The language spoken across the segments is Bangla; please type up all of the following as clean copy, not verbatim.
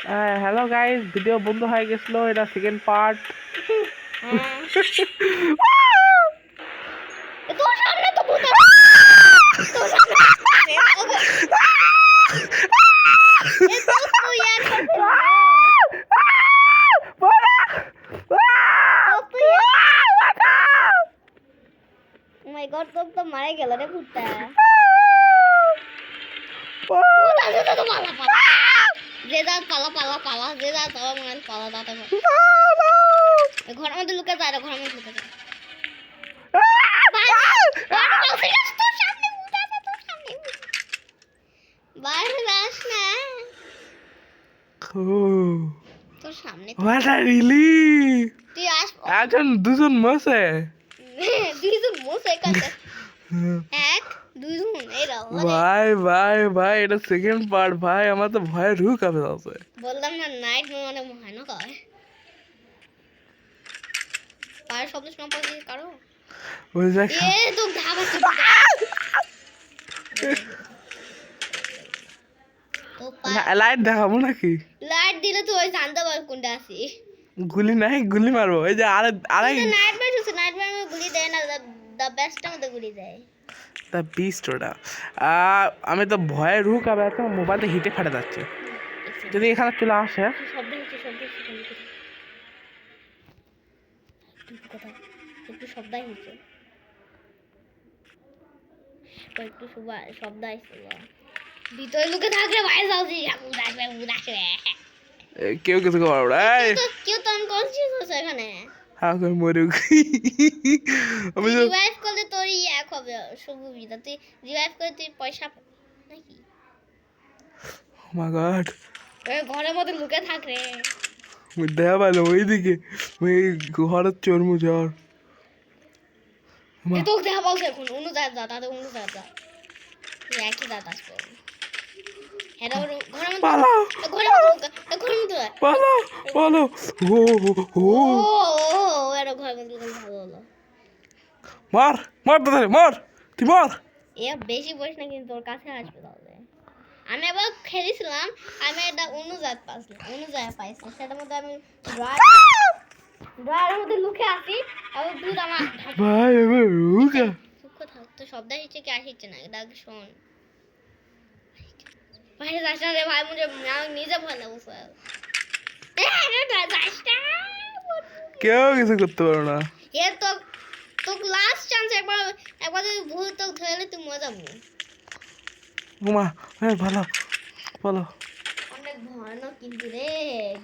হ্যালো গাইস, ভিডিও বন্ধ হয়ে গেছিল, এটা সেকেন্ড পার্ট। তোর সামনে তো ভূত তোর সামনে তুই আর ও মাই গড, তোর তো মারা গেল রে ভূতটা। তো পালা পালা যে যা পালা পালা পালা যে যা পালা মানে পালা দাতে ঘরের মধ্যে লুকে যায়, ঘরের মধ্যে লুকে যায়। বাইরে যাস না, তোর সামনে তুই আস। একজন দুজন মশে দুইজন মশাই কাছে এক দুইজন এরা ভাই ভাই ভাই, এটা সেকেন্ড পার্ট ভাই। আমার তো ভয় রুহ কাঁপে যাচ্ছে। বললাম না, নাইট মানে ভয়ানক হয়। পায়ের শব্দ শোনা পাচ্ছি কারো? ওই দেখ, এ তো ঘাবাচ্ছে তো লাইট দেখাবো নাকি? লাইট দিলে তো ওই জানতে পারবো কোনটা আছি। গুলি নাই, গুলি মারবো। এই যে আরে আরে নাইট বাইট হচ্ছে, নাইট বাইট গুলি দেয় না, দা বেস্ট মধ্যে গুলি দেয়। দ্য বিস্ট ওটা। আমি তো ভয়ে রুহ কাঁপে যাচ্ছে, আমার মোবাইলটা হিটে ফাটে যাচ্ছে। যদি এখানে চলে আসে, শব্দ হচ্ছে, শব্দ হচ্ছে, একটু শব্দ হচ্ছে, একটু শব্দ আসছে। ভিতরে লুকে থাকলে বাইরে যাচ্ছি, কেউ কিছু করবো না। কেউ তো আনকনসিয়াস আছে এখানে। হ্যাঁ, মরুক। আমি তো রিভাইভ করলে তোর এক হবে সুবিধা, তুই রিভাইভ করে তুই পয়সা নাকি। ও মাই গড, ঘরের মধ্যে লুকে থাক রে। দেখা পাইলো ওইদিকে, ওই ঘরের চর্মু জ্বর। তোকে দেখা বলছে এখন অন্য জায়গা যা, তাদের অন্য জায়গা যা, তুই একই জায়গা আসবে। হ্যাঁ ঘরের মধ্যে, পালাও ঘরের মধ্যে, ঘরের মধ্যে পালাও পালাও। ও ও এরা ঘরের মধ্যে ভালো হলো। মার মার দাদা, মার, তুই মার। এ বেশি বয়স না, কিন্তু তোর কাছে আসবে তাহলে। আমি আবার খেলেছিলাম, আমি একটা অন্য জাত পাইছিলাম, অন্য জায়গা পাইছি, সেটার মধ্যে আমি ড্রয়ারের মধ্যে লুকে আসি, এবং তুই আমার ভাই এবার রুকা সুখ থাকতো। শব্দ হচ্ছে কি আসছে না, ডাক শোন। বাইরে যাস না রে ভাই, মুঝে আমি নিজে ভয় লাগছে। কেউ কিছু করতে পারো না। এ তো তো লাস্ট চান্স, একবার একবার যদি ভুল তো ধরলে তুই মজা পাবো। ঘুমা, হ্যাঁ ভালো ভালো। অনেক ভয়ানক কিন্তু রে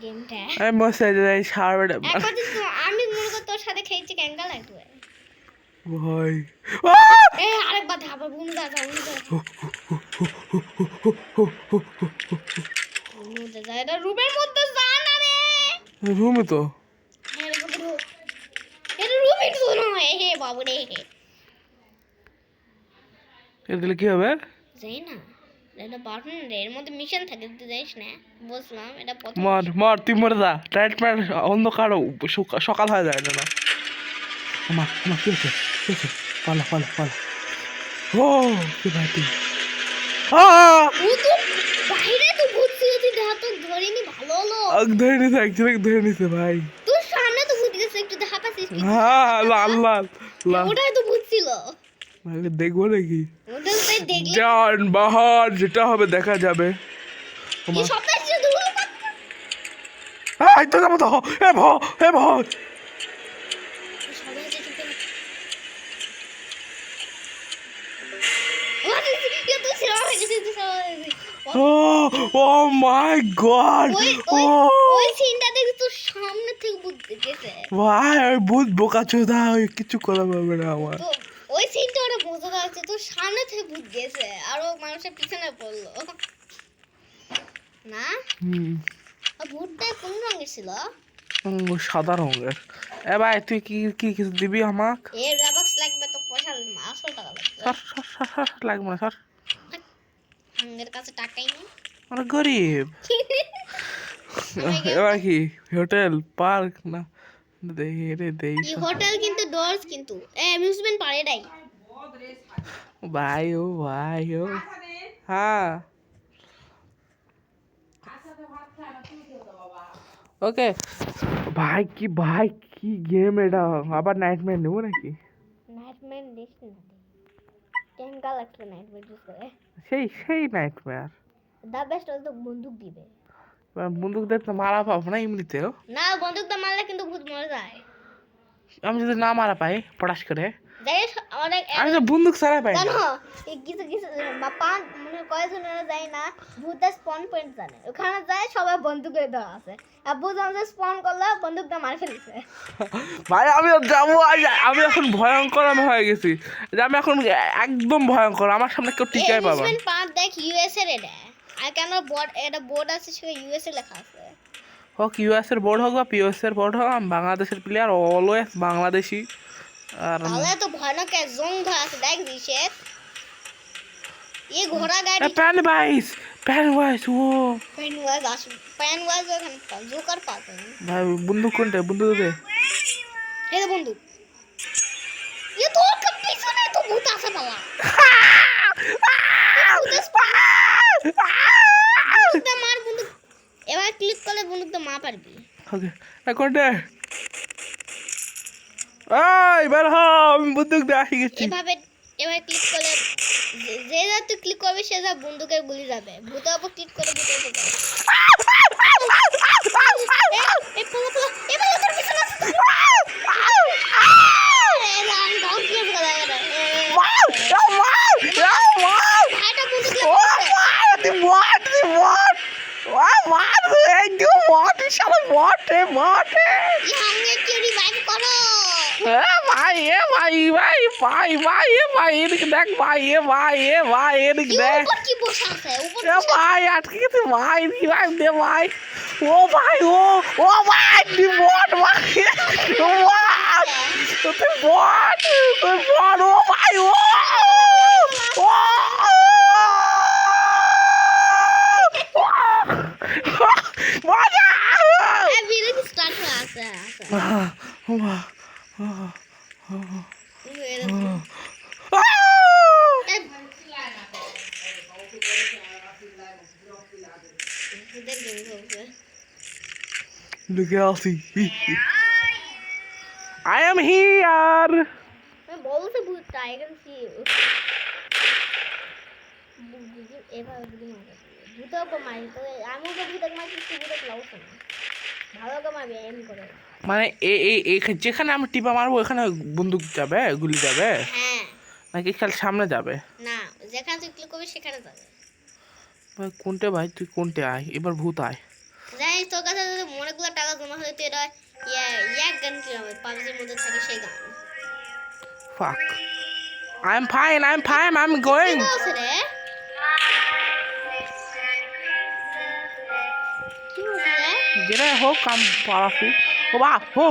গেমটা। আমি বসে যাই সারবে একবার আমি মনে কর তোর সাথে খেয়েছি, ক্যাঙ্গা লাগবে ভাই। এ আরেকবার আবার বুনু দাদা এটা রুমের মধ্যে যা না রে। রুমে তো এটা রুমে তো নয় হে বাবু রে। এর দিলে কি হবে? যাই না, এটা বাটন রে, এর মধ্যে মিশন থাকে, তুই জানিস না? বুঝলাম এটা প্রথম। মার মার, তুই মরে যা। টাইট মার, অন্ধকার সকাল হয়ে যায় না। আমার আমার কি হচ্ছে, কি হচ্ছে? পালা পালা পালা। ও কি ভাই তুই, তো বাইরে তো ভূত ছিল, তুই দেখা তো ধরিনি, ভালো হলো। ধরে নিছে, একজনকে ধরে নিছে ভাই। তোর সামনে তো ভূত গেছে, একটু দেখা পাচ্ছিস? হ্যাঁ, লাল লাল লাল। ওটাই তো ভূত ছিল। ভাই দেখবো নাকি? ওটা তাই দেখলে যান বাহার, যেটা হবে দেখা যাবে। কি সবটাই ছিল দুটো। এই তো যাবো তো। এ ভাই, এ ভাই। সবাই যে চুপ করে ও ও মাই গড। ও ওই সিনটা দেখে তোর সামনে থেকে ভূত গেছে। ভাই, ওই ভূত বোকাচোদা, ওই কিছু করা পারবে না আমার। তো ওই সিনটা ওরা বোঝা যাচ্ছে, তোর সামনে থেকে ভূত গেছে, আরো মানুষের পিছনে পড়লো না। ভূতটা কোন রঙের ছিল? সাদা রঙের। এ ভাই, তুই কি কি কিছু দিবি আমাক? এ রাবাক্স লাগবে তো, পয়সা 800 টাকা লাগবে। সর লাগবে না, সর। আমাদের কাছে টাকাই নেই। আমরা গরিব। এবার কি হোটেল পার্ক না? দেখি রে দেখি। এই হোটেল কিন্তু ডোরস কিন্তু অ্যামিউজমেন্ট পারে নাই। ভাই ও ভাই ও। হ্যাঁ ওকে ভাই কি গেম এটা, আবার নাইটমেয়ার নেবো নাকি? নাইটমেয়ার দেখছ না কেঙ্কা লাগছে নাইটমেয়ার ইউজ করে। সেই নাইটমেয়ার। দা বেস্ট হল তো বন্দুক দিবে। বন্দুক দিয়ে তো মারা পাবো না এমনিতেও। না বন্দুক তো মারলে কিন্তু ভূত মরে যায়। আমি যদি না মারা পাই পটাশ করে, যাই অনেক আমি তো বন্দুক ছাড়া পাই না। জানো এই কিছু কিছু বাপা মানে কয়েকজনেরা যায় না ভূতের স্পন পয়েন্ট জানে, ওখানে যায় সবাই বন্দুকের দেওয়া আছে আর ভূত আমাদের স্পন করলে বন্দুকটা মার ফেলছে। ভাই আমি যাবো, আমি এখন ভয়ঙ্কর আমি হয়ে গেছি, যে আমি এখন একদম ভয়ঙ্কর, আমার সামনে কেউ টিকাই পাবা। এলিমেন্ট পাঁচ দেখ ইউএস এর এটা, আর কেন বোর্ড এটা বোর্ড আছে সেখানে ইউএস এ লেখা আছে। হোক ইউএস এর বোর্ড হোক বা পিওএস এর বোর্ড হোক, আমি বাংলাদেশের প্লেয়ার, অলওয়েজ বাংলাদেশি। আর তাহলে তো ভয়ানক এক জং ধরা আছে দেখ দিছে এই ঘোড়া গাড়ি প্যান বাইস ও প্যান ওয়াজ ওখানে জোকার পাবে ভাই। বন্দুক কোনটা? বন্দুক দে। এই যে বন্দুক ये तो পিছনে তো ভূত আছে বাবা বন্দুকটা মার বন্দুক এবার ক্লিক করলে বন্দুকটা মা পারবি। ওকে কোনটা? এই বের হ, আমি বন্দুক দিয়ে আসি গেছি। এভাবে এবার ক্লিক করলে যে যা তুই ক্লিক করবি সে যা বন্দুকের গুলি যাবে, ভূতের উপর ক্লিক করলে ভূতের উপর যাবে। এই পোলা পোলা এবার তোর পিছনে আছে রান ডাউন কি আছে গাড়া ভাইটা বন্দুক ইহাঙ্গে কি রিভাইভ করো এদিকে দেখ ভাই, এদিকে কি দেখ উপর কি বসে আছে উপর ভাই, আটকে গেছে ভাই, রিভাইভ দে ভাই। ও ভাই ও ভাই বট ভাই, তুই বট ও ভাই ও মজা। ভিডিও স্টার্ট হয়ে আছে Look at I am here. বলছে ভূত টাইগার কি এভাবে ভূতক মারি তো আমি তো ভূতক মারি ভূতক লাউছে না ভালো করে মারবি এম করে মানে যেখানে আমি টিপা মারবো ওখানে বন্দুক যাবে, গুলি যাবে হ্যাঁ নাকি খালি সামনে যাবে? না যেখানে তুই ক্লিক করবি সেখানে যাবে। ভাই কোনটা ভাই, তুই কোনটা আয়, এবার ভূত আয়। যাই তোর কাছে যদি অনেকগুলো টাকা জমা হলে তুই এটা এক গান কিনবে পাবজির মধ্যে থাকে সেই গান। Fuck. I'm fine. I'm going. কি বলছে রে কি বলছে রে যেটা হোক আমি পারাছি। ও বা হো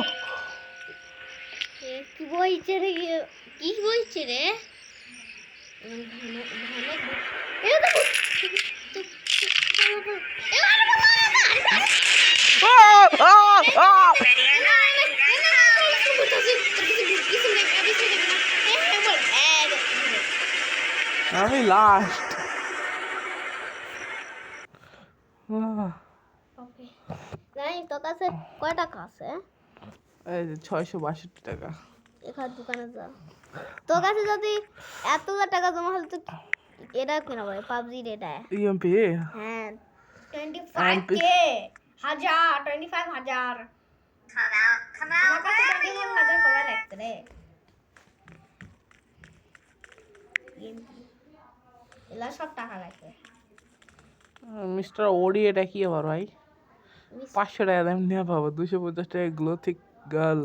কি বলছে রে কি বলছে রে আমি লাস্ট। জানি তোর কাছে কয় টাকা আছে? এই যে 662 টাকা। এখানে দোকানে যা তোর কাছে যদি এতগুলো টাকা জমা হলে তো এটা কিনা ভাই পাবজির এটা ইএমপি হ্যাঁ 25k 25,000 আমার কাছে 25,000 কবে লাগছে রে এলা সব টাকা লাগবে। মিস্টার ওডি এটা কি আবার ভাই? 500 টাকা দাম নিয়ে পাবো, 250 টাকা গ্লোথিক গার্ল।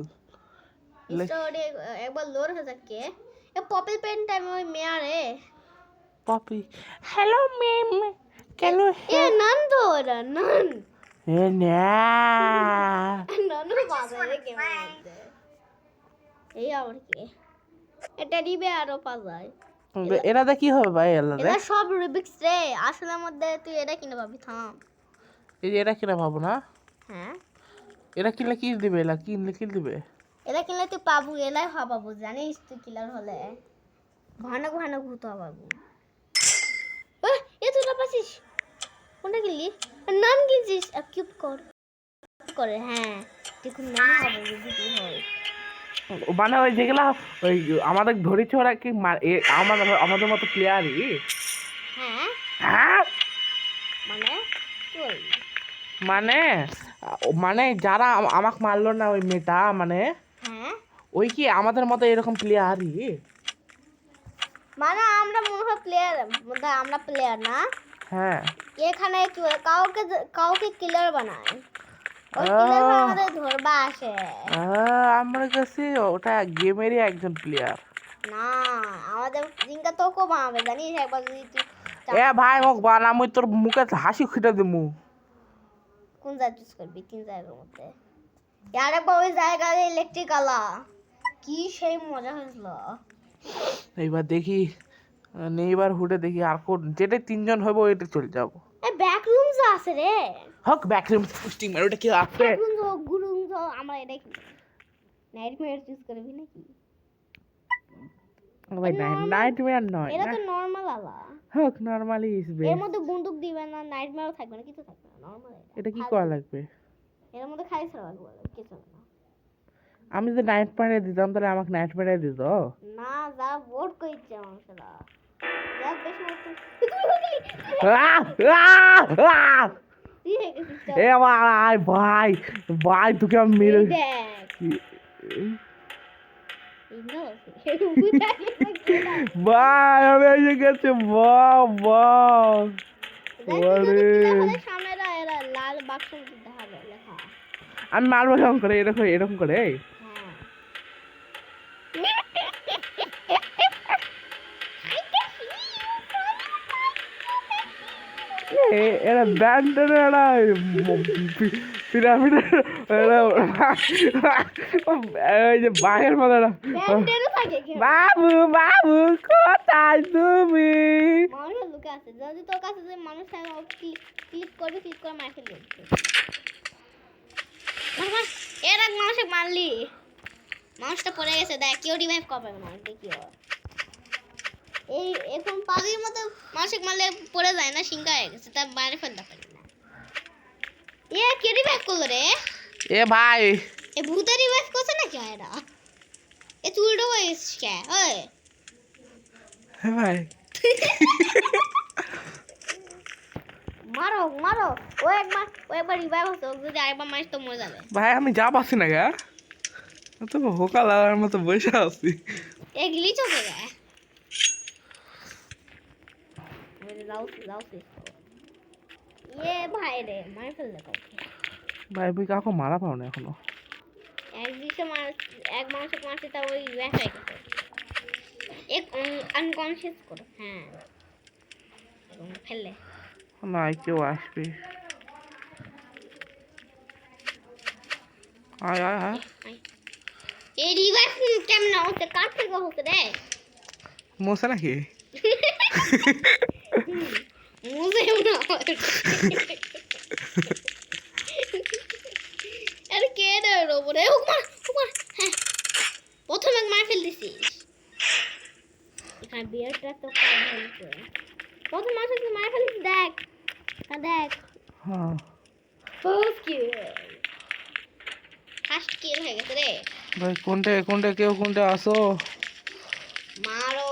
মিস্টার ওডি একবার লোর হয়ে যাকে এ পপি পেন টাইম ওই মেয়ারে পপি হ্যালো ম্যাম কেন এ নন তো ওরা নন এ না নন বাজারে কেমন আছে এই আর কি এটা দিবে আরো পাজায় এরাতে কি হবে ভাই? আল্লাহ এটা সব রুবিক্স রে আসলের মধ্যে তুই এটা কিনে পাবি থাম এই যে এটা কিনা পাবো না? হ্যাঁ এটা কিনলে কি দিবে? এলা কিনলে কি দিবে? এটা কিনলে তুই পাবো এলাই পাবো জানিস তুই কিলার হলে ভয়ানক ভয়ানক ভূত পাবো এ তুই পাচ্ছিস কোনটা কিনলি নাম কিনছিস কিউব কর করে হ্যাঁ দেখুন নাম হবে যদি হয় মানে ওই যেগুলা ওই আমাদের ধরেছে ওরা কি আমাদের আমাদের মতো প্লেয়ারই। হ্যাঁ হ্যাঁ মানে তুই মানে মানে যারা আমাকে মারলো না ওই মেয়েটা মানে হ্যাঁ ওই কি আমাদের মতো এরকম প্লেয়ারই। মানে আমরা মনে হয় প্লেয়ার আমরা প্লেয়ার না হ্যাঁ এখানে কাউকে কাউকে কিলার বানায় ওই কিলার আমাদের ধরবা আসে আমার কাছে ওটা গেমেরই একজন প্লেয়ার। না আমাদের জিঙ্কা তোকে বানাবে জানিস একবার যদি তুই এ ভাই মোক বানা মুই তোর মুখে হাসি খুঁটে দিমু। কোন জায়গা চুজ করবি তিন জায়গার মধ্যে আর একবার ওই জায়গায় ইলেকট্রিক আলা কি সেই মজা হয়েছিল এইবার দেখি এইবার হুডে দেখি আর কোন যেটা তিনজন হবো ওইটা চলে যাবো। এই ব্যাক রুমস আছে রে হক ব্যাকরুম পুস্টিং মার ওটা কি আছে। ব্যাক রুমস গুরুমস আমরা এটাই নাইটমেয়ার চুজ করবি নাকি ভাই নাইটমেয়ার নয় এটা তো নরমাল আলা হক নরমালি ইজ এর বেস্ট। মধ্যে বন্দুক দিবে না নাইটমেয়ারও থাকবে না কিছু থাকবে না নরমাল এটা কি করা লাগবে? এর মধ্যে খালি ছাড়া কিছু না আমি যদি নাইটমেয়ারে দিতাম তাহলে আমাকে নাইটমেয়ারে দিত না যা ভোট কইছে মানুষরা যা বেশি এ ভাই ভাই ভাই তোকে আমি মেরে ভাই আমি এসে গেছে বাহ বাহ লাল বাক্স লেখা আমি মারবো এরকম করে এরকম এরকম করে এরা ব্যান্ডের এরা পিরামিডের ওই যে বাঘের মতো বাবু বাবু কোথায় তুমি মানুষের লুকে আছে যদি তোর কাছে যে মানুষ থাকে ক্লিক করবি ক্লিক করে মার খেলে এর এক মানুষকে মারলি মানুষটা পড়ে গেছে দেখ কেউ রিভাইভ করবে না দেখিও এই এখন পাগির মতো মানুষকে মারলে পড়ে যায় না সিংকা হয়ে গেছে তার বাইরে ফেলতে পারি না এ কে রিভাইভ করলো রে এ ভাই এ ভূতে রিভাইভ করছে নাকি এরা এ চুলটো হয়ে গেছিস কে ওই হ্যাঁ ভাই মারো মারো ও একবার রিভাইভ হচ্ছে ও যদি আরেকবার মারিস তো মরে যাবে ভাই আমি যা পাচ্ছি না গা তো হোকা লাগার মতো বসে আছি এ গ্লিচ হয়ে যায় এ ভাই রে মার ফেললে কাউকে ভাই তুই কাউকে মারা পাও না এখনো এক মানুষকে মারছে তা ওই রিভাইভ হয়ে গেছে এক আনকনসিয়াস করো হ্যাঁ ফেললে না কেউ আসবে আয় আয় আয় এই রিভাইভ কেমন হচ্ছে কার থেকে হচ্ছে রে মোসা নাকি মুজে না আরে কে রে রোবরে উমা হ্যাঁ প্রথম এক মার ফেল দিছিস এখানে বিয়ারটা তো কাজ হচ্ছে প্রথম মানুষকে মার ফেল দিছিস দেখ দেখ হ্যাঁ ফার্স্ট কিল হয়ে গেছে রে ভাই কোনটা কোনটা কেউ কোনটা আসো মারো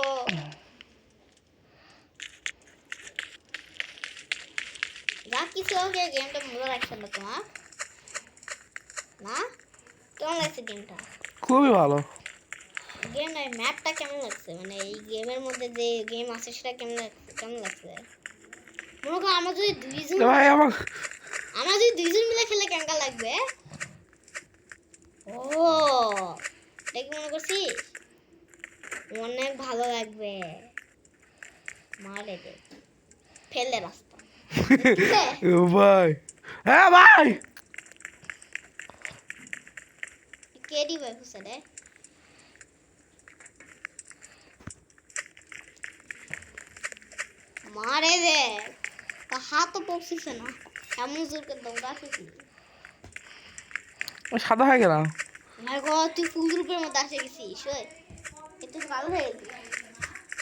যা কিছু ওকে গেমটা মজা লাগছে না তোমার না কেমন লাগছে গেমটা খুবই ভালো গেমের ম্যাপটা কেমন লাগছে মানে এই গেমের মধ্যে যে গেম আছে সেটা কেমন লাগছে মনে করো আমরা যদি ভাই আমরা যদি দুইজন মিলে খেলে কেমন লাগবে ও দেখি মনে করছিস অনেক ভালো লাগবে মারে দে ফেলে রাস্তা ভাই হ্যাঁ ভাই কেডি ভাই খুশে রে মারে দে তা হাত তো পড়ছিস না এমন জোর করে দৌড়া আসিস সাদা হয়ে গেলাম আমার গো তুই ফুল রূপের মধ্যে আসে গেছিস একটু কালো হয়ে গেলি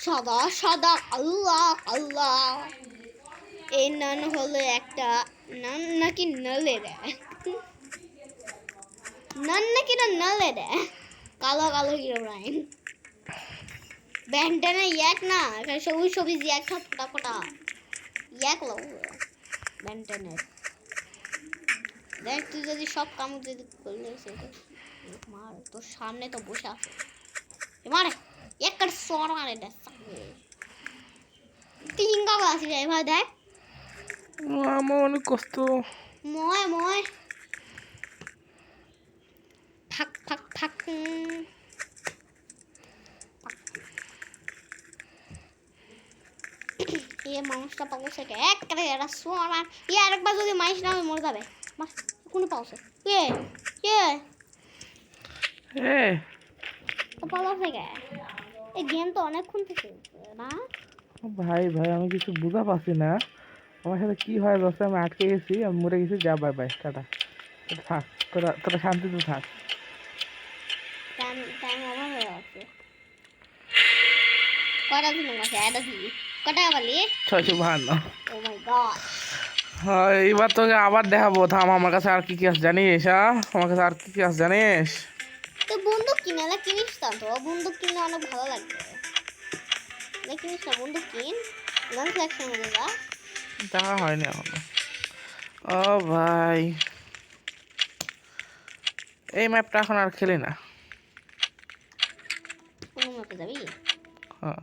সাদা সাদা আল্লাহ আল্লাহ এই নান হলো একটা নান নাকি নলে রে নান নাকি না নলে রে কালো কালো হিরোইন ব্যান্ডানা এক না এখানে সবুজ সবুজ এক সব ফোটা ফোটা এক লো ব্যান্ডানের দেখ তুই যদি সব কাম যদি করলে সেটা মার তোর সামনে তো বসে আছে মারে এক কাট সর মারে দেখ তিন কাকা আছে এবার দেখ আমার অনেক কষ্ট। ময় ময় ফাক ফাক ফাক ये মানুষটা পাগল থেকে এক করে এটা সোয়ার মার আরেকবার যদি মাইস না আমি মরে যাবে মার কোন পাউছে এ তো পাগল থেকে এই গেম তো অনেকক্ষণ থেকে না ভাই ভাই আমি কিছু বুঝা পাচ্ছি না, আমার সাথে কি হয় যাচ্ছে, আমি আটকে গেছি, আমি মরে গেছি, যা বাই বাই টাটা। থাক, তোরা তোরা শান্তিতে থাক। টাইম টাইম ওভার হয়ে যাচ্ছে কটা দিন আছে এটা দিই কটা বলি 652। ও মাই গড হ্যাঁ এইবার তোকে আবার দেখাবো, থাম। আমার কাছে আর কি কি আছে জানিস? আমার কাছে আর কি কি আছে জানিস? তো বন্দুক কিনে না কিনিস তা তো বন্দুক কিনলে অনেক ভালো লাগবে না কিনিস না বন্দুক কিন গান সিলেকশন হয়ে যা দেখা হয়নি এখনো। ও ভাই এই ম্যাপটা এখন আর খেলি না। কোন ম্যাপে যাবি হ্যাঁ